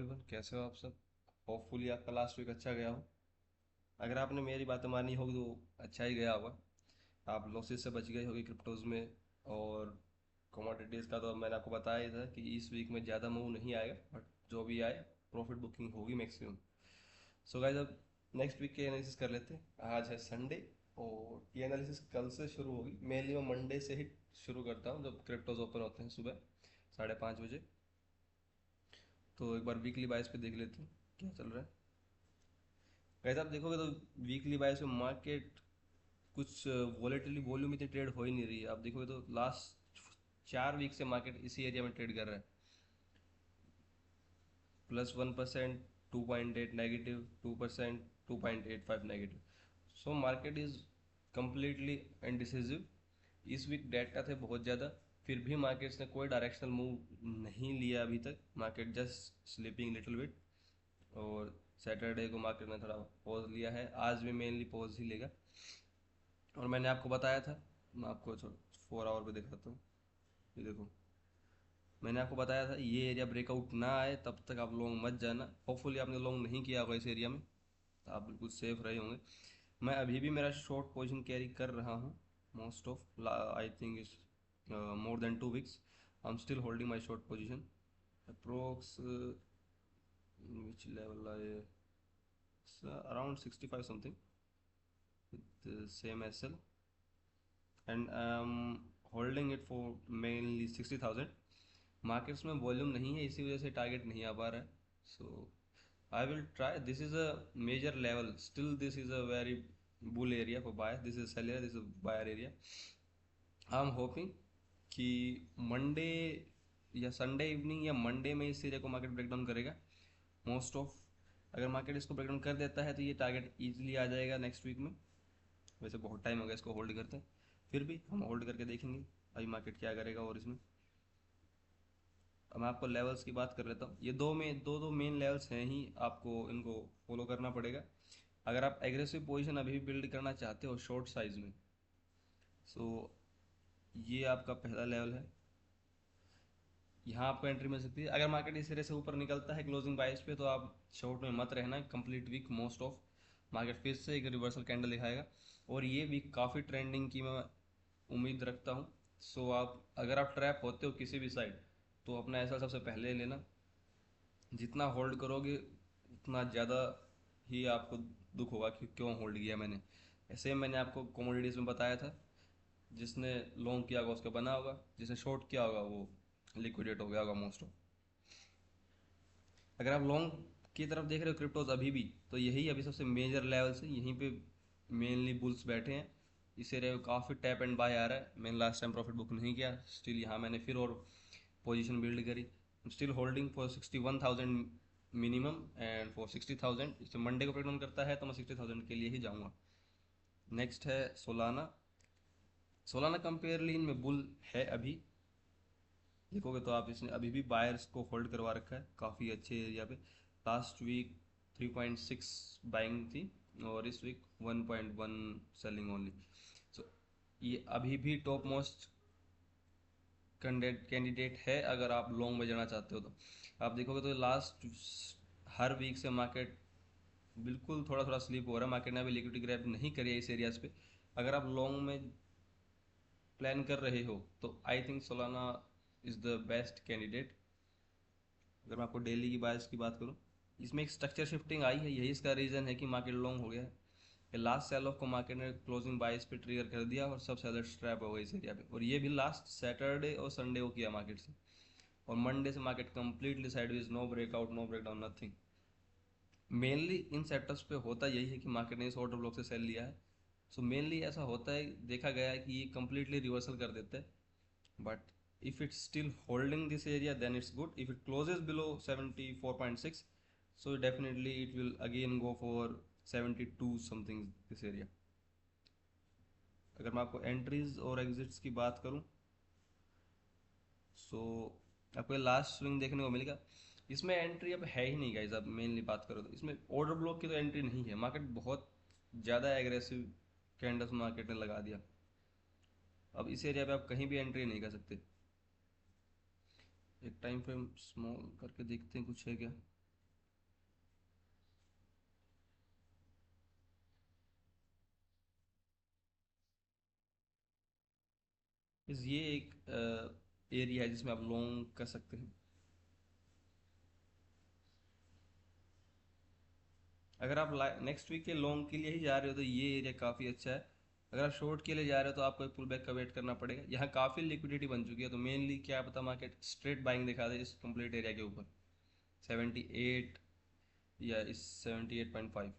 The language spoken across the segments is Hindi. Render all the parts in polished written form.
एवरीवन, कैसे हो आप सब। होपफुली आपका लास्ट वीक अच्छा गया हो। अगर आपने मेरी बातें मानी होगी तो अच्छा ही गया होगा। आप लॉसेस से बच गए होगी क्रिप्टोज में। और कमोडिटीज़ का तो मैंने आपको बताया ही था कि इस वीक में ज़्यादा मूव नहीं आएगा, बट जो भी आए प्रॉफिट बुकिंग होगी मैक्सिमम। सो गाइस, अब नेक्स्ट वीक के एनालिसिस कर लेते हैं। आज है संडे और ये एनालिसिस कल से शुरू होगी। मेनली मैं मंडे से ही शुरू करता हूँ जब क्रिप्टोज ओपन होते हैं सुबह 5:30 बजे। तो एक बार वीकली बाइस पे देख लेते हैं क्या चल रहा है। वैसे आप देखोगे तो वीकली बाइस में मार्केट कुछ वॉलेटिली वॉल्यूम इतनी ट्रेड हो ही नहीं रही है। आप देखोगे तो लास्ट 4 वीक से मार्केट इसी एरिया में ट्रेड कर रहा है। +1%, 2.8 negative, 2%, 2.85 negative. So market is completely undecisive. इस वीक डेटा थे बहुत ज़्यादा, फिर भी मार्केट्स ने कोई डायरेक्शनल मूव नहीं लिया अभी तक। Market just sleeping little bit. और सैटरडे को मार्केट ने थोड़ा पॉज लिया है, आज भी मेनली पॉज ही लेगा। और मैंने आपको बताया था, मैं आपको 4 आवर पे दिखाता हूँ। ये देखो, मैंने आपको बताया था ये एरिया ब्रेकआउट ना आए तब तक आप लॉन्ग मत जाना। होपफुली आपने लॉन्ग नहीं किया होगा इस एरिया में, तो आप बिल्कुल सेफ रहे होंगे। मैं अभी भी मेरा शॉर्ट पोजीशन कैरी कर रहा हूँ। Most of I think is more than 2 weeks I am still holding my short position. Approx which level I around 65 something with same SL, and holding it for mainly 60,000। Markets में वॉल्यूम नहीं है, इसी वजह से टारगेट नहीं आ पा रहा है। So I will try, this is a major level still, this is a very bull area for buyer, this is sell area, this is buyer area. I am hoping कि मंडे या संडे इवनिंग या मंडे में इस एरिया को मार्केट ब्रेकडाउन करेगा मोस्ट ऑफ। अगर मार्केट इसको ब्रेकडाउन कर देता है तो ये टारगेट इजीली आ जाएगा नेक्स्ट वीक में। वैसे बहुत टाइम हो गया इसको होल्ड करते हैं, फिर भी हम होल्ड करके देखेंगे अभी मार्केट क्या करेगा। और इसमें अब मैं आपको लेवल्स की बात कर लेता हूँ। ये दो मेन लेवल्स हैं ही, आपको इनको फॉलो करना पड़ेगा अगर आप एग्रेसिव पोजीशन अभी भी बिल्ड करना चाहते हो शॉर्ट साइज में। सो ये आपका पहला लेवल है, यहाँ आपको एंट्री मिल सकती है। अगर मार्केट इस तरह से ऊपर निकलता है क्लोजिंग प्राइस पे तो आप शॉर्ट में मत रहना। Complete week most of market फिर से एक रिवर्सल कैंडल दिखाएगा, और ये वीक काफ़ी ट्रेंडिंग की मैं उम्मीद रखता हूँ। सो आप अगर आप ट्रैप होते हो किसी भी साइड तो अपना ऐसा सबसे पहले लेना। जितना होल्ड करोगे उतना ज़्यादा ही आपको दुख होगा कि क्यों होल्ड किया मैंने। ऐसे मैंने आपको कमोडिटीज़ में बताया था, जिसने लॉन्ग किया होगा उसका बना होगा, जिसने शॉर्ट किया होगा वो लिक्विडेट हो गया होगा मोस्ट ऑफ। अगर आप लॉन्ग की तरफ देख रहे हो क्रिप्टोज अभी भी, तो यही अभी सबसे मेजर लेवल से यहीं पे मेनली बुल्स बैठे हैं। इस एरिया में काफ़ी टैप एंड बाय आ रहा है। मैंने लास्ट टाइम प्रॉफिट बुक नहीं किया, स्टिल यहाँ मैंने फिर और पोजीशन बिल्ड करी। Still holding for 61,000 minimum and for 60,000। इसे मंडे को ब्रेकडाउन करता है तो मैं 60,000 के लिए ही जाऊँगा। नेक्स्ट है सोलाना। सोलाना कंपेयरली इनमें बुल है अभी। देखोगे तो आप इसने अभी भी बायर्स को होल्ड करवा रखा है काफ़ी अच्छे एरिया पे। लास्ट वीक 3.6 बाइंग थी और इस वीक 1.1 सेलिंग ओनली। सो ये अभी भी टॉप मोस्ट कैंडिडेट है अगर आप लॉन्ग में जाना चाहते हो तो। आप देखोगे तो लास्ट हर वीक से मार्केट बिल्कुल थोड़ा थोड़ा स्लिप हो रहा है। मार्केट ने अभी लिक्विडिटी ग्रैब नहीं करी है इस एरियाज पे। अगर आप लॉन्ग में प्लान कर रहे हो तो I think Solana is the best candidate. अगर मैं आपको डेली की बायस की बात करूँ, इसमें एक स्ट्रक्चर शिफ्टिंग आई है, यही इसका रीज़न है कि मार्केट लॉन्ग हो गया है। लास्ट सेल ऑफ को मार्केट ने क्लोजिंग बायस पे ट्रिगर कर दिया और सब सेलर्स ट्रैप हो गए इस एरिया पे। और ये भी लास्ट सैटरडे और संडे को किया मार्केट से। और मंडे से market completely sideways, no breakout, no breakdown, nothing. Mainly in sectors पे होता यही है कि मार्केट ने इस ऑर्डर ब्लॉक से सेल लिया है। सो मेनली ऐसा होता है, देखा गया है कि ये कंप्लीटली रिवर्सल कर देते हैं। But if it's still holding this area then it's good. If it closes below 74.6, so definitely it will again go for 72 something this area। अगर मैं आपको एंट्रीज और एग्जिट्स की बात करूं, सो आपको लास्ट स्विंग देखने को मिलेगा। इसमें एंट्री अब है ही नहीं गाइस। अब मेनली बात करो तो इसमें ऑर्डर ब्लॉक की तो एंट्री नहीं है। मार्केट बहुत ज़्यादा एग्रेसिव कैंडल्स मार्केट ने लगा दिया। अब इस एरिया पे आप कहीं भी एंट्री नहीं कर सकते। एक टाइम फ्रेम स्मॉल करके देखते हैं कुछ है क्या। इस ये एक एरिया है जिसमें आप लॉन्ग कर सकते हैं। अगर आप नेक्स्ट वीक के लॉन्ग के लिए ही जा रहे हो तो ये एरिया काफ़ी अच्छा है। अगर आप शॉर्ट के लिए जा रहे हो तो आपको एक पुल बैक का वेट करना पड़ेगा। यहाँ काफ़ी लिक्विडिटी बन चुकी है, तो मेनली क्या पता मार्केट स्ट्रेट बाइंग दिखा दे इस कंप्लीट एरिया के ऊपर 78 या इस 78.5।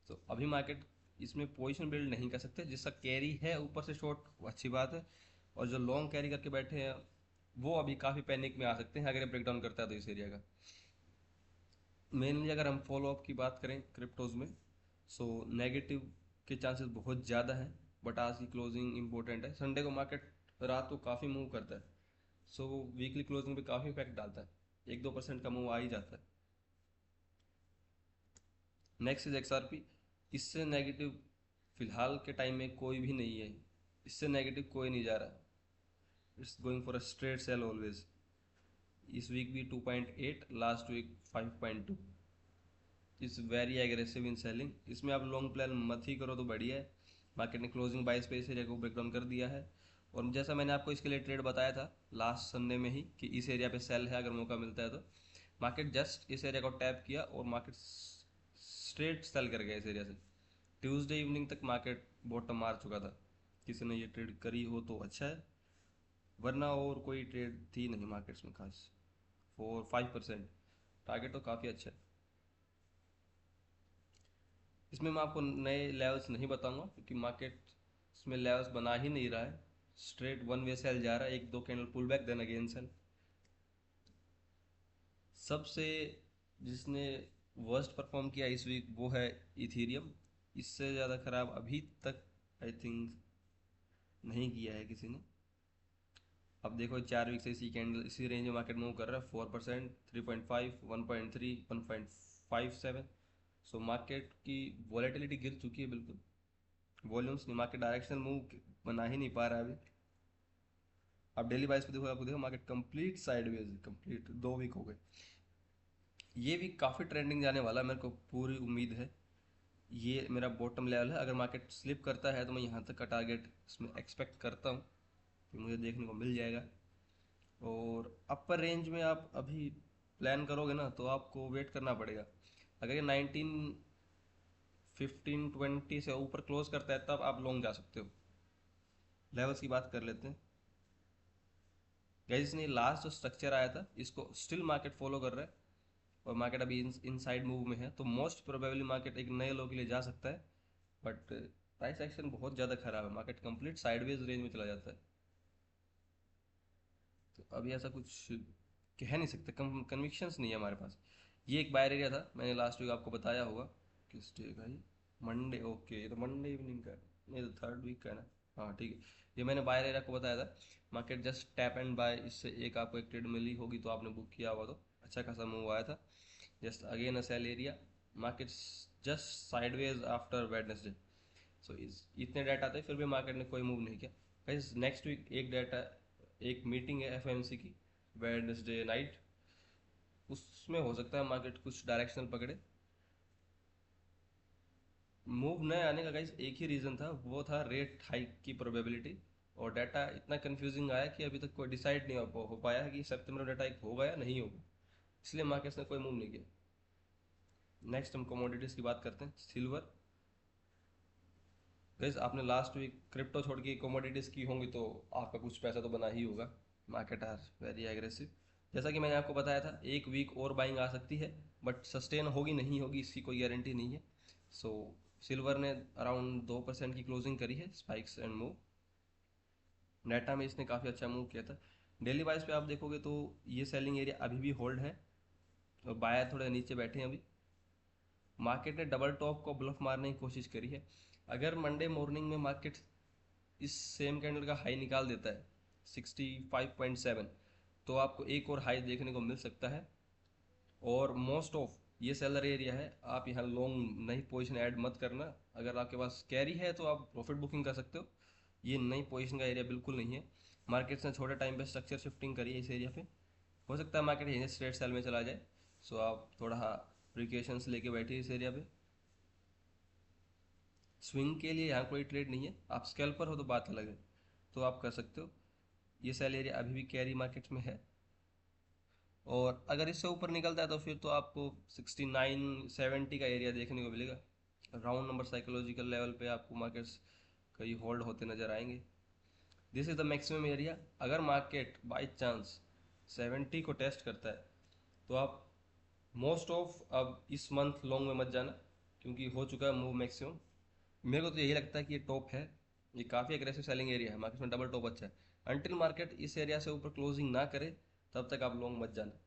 तो अभी मार्केट इसमें पोजीशन बिल्ड नहीं कर सकते। जिसका कैरी है ऊपर से शॉर्ट अच्छी बात है, और जो लॉन्ग कैरी करके बैठे हैं वो अभी काफ़ी पैनिक में आ सकते हैं अगर ये ब्रेकडाउन करता है तो इस एरिया का। मेनली अगर हम फॉलो अप की बात करें क्रिप्टोज में, सो नेगेटिव के चांसेस बहुत ज़्यादा हैं। बट आज की क्लोजिंग इंपॉर्टेंट है। संडे को मार्केट रात को काफ़ी मूव करता है, सो वो वीकली क्लोजिंग पे काफ़ी इफेक्ट डालता है। 1-2% का मूव आ ही जाता है। Next is XRP। इससे नेगेटिव फिलहाल के टाइम में कोई भी नहीं है। इससे नेगेटिव कोई नहीं जा रहा। It's going for a straight sell always. इस वीक भी 2.8, last week 5.2। Is very aggressive in selling. इसमें आप लॉन्ग प्लान मत ही करो तो बढ़िया है। मार्केट ने क्लोजिंग 22 पे इस एरिया को ब्रेकडाउन कर दिया है, और जैसा मैंने आपको इसके लिए ट्रेड बताया था लास्ट संडे में ही कि इस एरिया पे सेल है अगर मौका मिलता है तो। मार्केट जस्ट इस एरिया को टैप किया और मार्केट स्ट्रेट सेल कर गया इस एरिया से। ट्यूसडे इवनिंग तक मार्केट बॉटम मार चुका था। किसी ने ये ट्रेड करी हो तो अच्छा है, वरना और कोई ट्रेड थी नहीं मार्केट्स में खास। 4-5% टारगेट तो काफ़ी अच्छा है। इसमें मैं आपको नए लेवल्स नहीं बताऊंगा क्योंकि मार्केट इसमें लेवल्स बना ही नहीं रहा है। स्ट्रेट वन वे सेल जा रहा है, 1-2 candle pull back then again sell. सबसे जिसने वर्स्ट परफॉर्म किया इस वीक वो है इथीरियम। इससे ज़्यादा खराब अभी तक आई थिंक नहीं किया है किसी ने। अब देखो 4 वीक से इसी कैंडल इसी रेंज में मार्केट मूव कर रहा है। 4%, 3.5, 1.3, 1.57। सो मार्केट की वॉलेटिलिटी गिर चुकी है बिल्कुल। वॉल्यूम्स नहीं, मार्केट डायरेक्शनल मूव बना ही नहीं पा रहा है अभी। अब डेली वाइज पे देखो, आपको देखो market complete sideways, complete 2 week हो गए। ये वीक काफ़ी ट्रेंडिंग जाने वाला है, मेरे को पूरी उम्मीद है। ये मेरा बॉटम लेवल है। अगर मार्केट स्लिप करता है तो मैं यहाँ तक का टारगेट इसमें एक्सपेक्ट करता हूँ कि मुझे देखने को मिल जाएगा। और अपर रेंज में आप अभी प्लान करोगे ना तो आपको वेट करना पड़ेगा। अगर ये 19, 15, 20 से ऊपर क्लोज करता है तब आप लॉन्ग जा सकते हो। लेवल्स की बात कर लेते हैं गाइस। ने लास्ट जो स्ट्रक्चर आया था इसको स्टिल मार्केट फॉलो कर रहा है, और मार्केट अभी इनसाइड मूव में है, तो मोस्ट प्रोबेबली मार्केट एक नए लो के लिए जा सकता है। बट प्राइस एक्शन बहुत ज़्यादा खराब है, मार्केट कंप्लीट साइडवेज रेंज में चला जाता है। तो अभी ऐसा कुछ कह नहीं सकते, कन्विक्शंस नहीं है हमारे पास। ये एक बायर एरिया था, मैंने लास्ट वीक आपको बताया होगा। किस डे का ये? मंडे, ओके ये तो मंडे इवनिंग का है। नहीं तो 3rd वीक का है ना। हाँ ठीक है। ये मैंने बायर एरिया को बताया था। Market just tap and bye, इससे एक आपको एक ट्रेड मिली होगी तो आपने बुक किया होगा, तो अच्छा खासा मूव आया था। Just again a sell area. Market just sideways after Wednesday. So इतने डाटा थे फिर भी मार्केट ने कोई मूव नहीं किया। गाइस नेक्स्ट वीक एक डाटा, एक मीटिंग है FMC की वेडनेसडे नाइट। उसमें हो सकता है मार्केट कुछ डायरेक्शनल पकड़े। मूव न आने का गाइस एक ही रीज़न था, वो था रेट हाइक की प्रोबेबिलिटी। और डाटा इतना कंफ्यूजिंग आया कि अभी तक कोई डिसाइड नहीं हो पाया है कि सितंबर में डाटा हाइक होगा या नहीं होगा। इसलिए मार्केट्स ने कोई मूव नहीं किया। नेक्स्ट हम कमोडिटीज़ की बात करते हैं। सिल्वर। गाइस आपने लास्ट वीक क्रिप्टो छोड़ के कमोडिटीज़ की होंगी तो आपका कुछ पैसा तो बना ही होगा। Market are very aggressive. जैसा कि मैंने आपको बताया था, एक वीक और बाइंग आ सकती है, बट सस्टेन होगी नहीं होगी इसकी कोई गारंटी नहीं है। सो सिल्वर ने अराउंड 2% की क्लोजिंग करी है, स्पाइक्स एंड मूव। नेटा में इसने काफ़ी अच्छा मूव किया था। डेली वाइज पे आप देखोगे तो ये सेलिंग एरिया अभी भी होल्ड है, और बायर थोड़े नीचे बैठे हैं अभी। मार्केट ने डबल टॉप को ब्लफ मारने की कोशिश करी है। अगर मंडे मॉर्निंग में मार्केट इस सेम कैंडल का हाई निकाल देता है 65.7, तो आपको एक और हाई देखने को मिल सकता है। और मोस्ट ऑफ ये सेलर एरिया है, आप यहाँ लॉन्ग नई पोजीशन ऐड मत करना। अगर आपके पास कैरी है तो आप प्रॉफिट बुकिंग कर सकते हो। ये नई पोजीशन का एरिया बिल्कुल नहीं है। मार्केट ने छोटे टाइम पे स्ट्रक्चर शिफ्टिंग करी है इस एरिया पे। हो सकता है मार्केट यहीं स्ट्रेट सेल में चला जाए। सो आप थोड़ा प्रिकॉशंस लेके बैठिए इस एरिया पे। स्विंग के लिए यहाँ कोई ट्रेड नहीं है। आप स्कैल्पर हो तो बात अलग है, तो आप कर सकते हो। ये सेल एरिया अभी भी कैरी मार्केट में है, और अगर इससे ऊपर निकलता है तो फिर तो आपको 69-70 का एरिया देखने को मिलेगा। राउंड नंबर साइकोलॉजिकल लेवल पे आपको मार्केट्स कहीं होल्ड होते नजर आएंगे। This is the maximum area. अगर मार्केट बाई चांस 70 को टेस्ट करता है तो आप मोस्ट ऑफ अब इस मंथ लॉन्ग में मत जाना, क्योंकि हो चुका है मूव मैक्सिमम। मेरे को तो यही लगता है कि ये टॉप है, ये काफ़ी अग्रेसिव सेलिंग एरिया है, मार्केट में डबल टॉप अच्छा है। अनटिल मार्केट इस एरिया से ऊपर क्लोजिंग ना करे तब तक आप लॉन्ग मत जाना।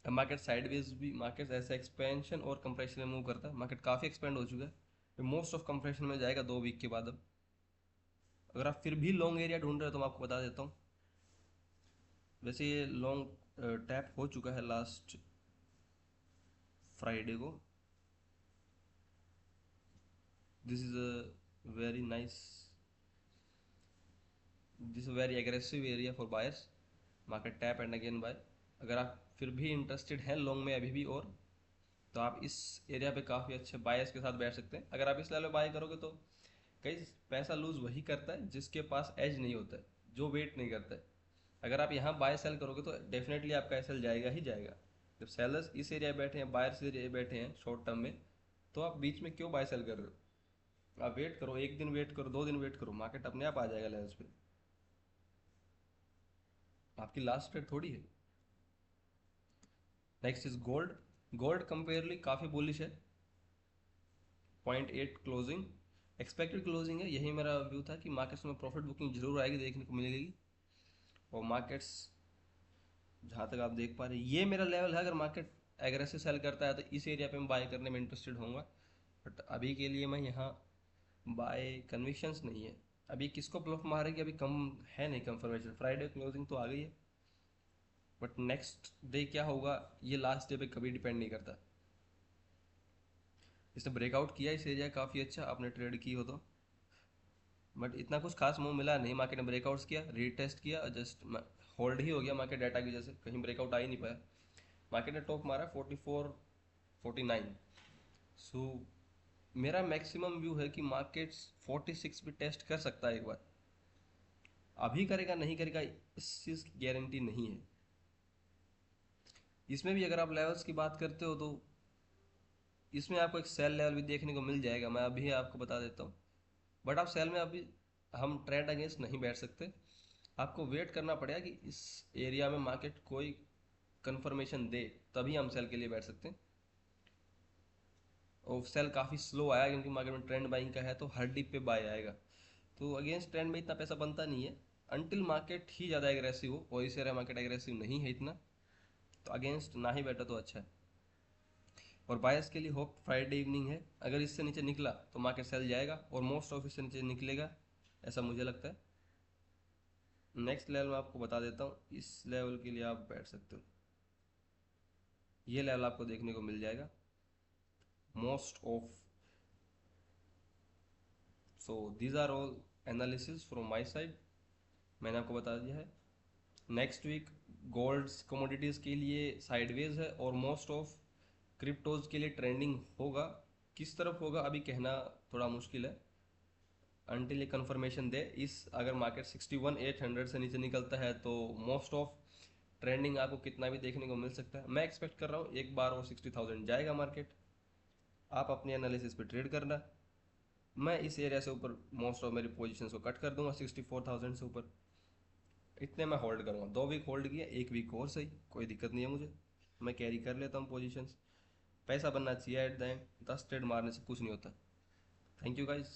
अब मार्केट साइडवेज भी, मार्केट ऐसा एक्सपेंशन और कंप्रेशन में मूव करता है, मार्केट काफ़ी एक्सपेंड हो चुका है, मोस्ट ऑफ कंप्रेशन में जाएगा 2 वीक के बाद। अब अगर आप फिर भी लॉन्ग एरिया ढूंढ रहे हो तो मैं आपको बता देता हूँ। वैसे ये लॉन्ग टैप हो चुका है लास्ट फ्राइडे को। This is a very nice, this very aggressive area for buyers. Market tap and again buy. अगर आप फिर भी इंटरेस्टेड हैं लॉन्ग में अभी भी, और तो आप इस एरिया पे काफ़ी अच्छे बायर्स के साथ बैठ सकते हैं। अगर आप इस लेवल बाय करोगे तो कई पैसा लूज वही करता है जिसके पास एज नहीं होता है, जो वेट नहीं करता है। अगर आप यहाँ बाय सेल करोगे तो डेफिनेटली आपका एसएल जाएगा ही जाएगा। जब सेलर्स इस एरिया बैठे हैं, बायर्स एरिया बैठे हैं शॉर्ट टर्म में, तो आप बीच में क्यों बाय सेल कर रहे हो? आप वेट करो, 1 दिन वेट करो, 2 दिन वेट करो, मार्केट अपने आप आ जाएगा लेवल्स पे। आपकी लास्ट ट्रेड थोड़ी है। Next is gold. गोल्ड कंपेयरली काफ़ी बुलिश है। 0.8 क्लोजिंग, एक्सपेक्टेड क्लोजिंग है। यही मेरा व्यू था कि मार्केट्स में प्रॉफिट बुकिंग जरूर आएगी, देखने को मिलेगी। और मार्केट्स जहाँ तक आप देख पा रहे हैं ये मेरा लेवल है। अगर मार्केट एग्रेसिव सेल करता है तो इस एरिया पे मैं बाय करने में इंटरेस्टेड होऊंगा, बट अभी के लिए मैं यहाँ बाय कन्विक्शंस नहीं है। अभी किसको ब्लफ मारेगी अभी कम है नहीं कंफर्मेशन, फ्राइडे क्लोजिंग तो आ गई है, बट नेक्स्ट डे क्या होगा ये लास्ट डे पे कभी डिपेंड नहीं करता। इसने ब्रेकआउट किया इस एरिया काफ़ी अच्छा, आपने ट्रेड की हो तो, बट इतना कुछ खास मूव मिला नहीं। मार्केट ने ब्रेकआउट्स किया, रीटेस्ट किया और जस्ट होल्ड ही हो गया मार्केट डाटा की वजह से, कहीं ब्रेकआउट आ ही नहीं पाया। मार्केट ने टॉप मारा 44-49। सो मेरा मैक्सिमम व्यू है कि मार्केट्स 46 भी टेस्ट कर सकता है एक बार। अभी करेगा नहीं करेगा इस चीज़ की गारंटी नहीं है। इसमें भी अगर आप लेवल्स की बात करते हो तो इसमें आपको एक सेल लेवल भी देखने को मिल जाएगा, मैं अभी आपको बता देता हूँ। बट आप सेल में अभी हम ट्रेंड अगेंस्ट नहीं बैठ सकते, आपको वेट करना पड़ेगा कि इस एरिया में मार्केट कोई कंफर्मेशन दे, तभी हम सेल के लिए बैठ सकते हैं। और सेल काफ़ी स्लो आया क्योंकि मार्केट में ट्रेंड बाइंग का है, तो हर डिप पे बाय आएगा, तो अगेंस्ट ट्रेंड में इतना पैसा बनता नहीं है। अनटिल मार्केट ही ज़्यादा एग्रेसिव हो, और इस एरिया मार्केट एग्रेसिव नहीं है इतना, तो अगेंस्ट ना ही बैठा तो अच्छा है। और बायर्स के लिए होप फ्राइडे इवनिंग है, अगर इससे नीचे निकला तो मार्केट सेल जाएगा, और मोस्ट ऑफ इससे नीचे निकलेगा ऐसा मुझे लगता है। नेक्स्ट लेवल मैं आपको बता देता हूँ, इस लेवल के लिए आप बैठ सकते हो। ये लेवल आपको देखने को मिल जाएगा most of. So these are all analysis from my side, मैंने आपको बता दिया है। नेक्स्ट वीक गोल्ड्स कमोडिटीज़ के लिए साइडवेज है, और मोस्ट ऑफ क्रिप्टोज के लिए ट्रेंडिंग होगा। किस तरफ होगा अभी कहना थोड़ा मुश्किल है, अनटिल ये कंफर्मेशन दे। इस अगर मार्केट 61,800 से नीचे निकलता है तो मोस्ट ऑफ ट्रेंडिंग आपको कितना भी देखने को मिल सकता है। मैं एक्सपेक्ट कर रहा हूँ एक बार वो 60,000 जाएगा मार्केट। आप अपने एनालिसिस पे ट्रेड करना, मैं इस एरिया से ऊपर मोस्ट ऑफ मेरी पोजीशंस को कट कर दूंगा 64,000 से ऊपर। इतने मैं होल्ड करूँगा, 2 वीक होल्ड किया, 1 वीक और सही, कोई दिक्कत नहीं है मुझे, मैं कैरी कर लेता हूँ पोजीशंस। पैसा बनना चाहिए एट द एंड, 10 ट्रेड मारने से कुछ नहीं होता। Thank you guys.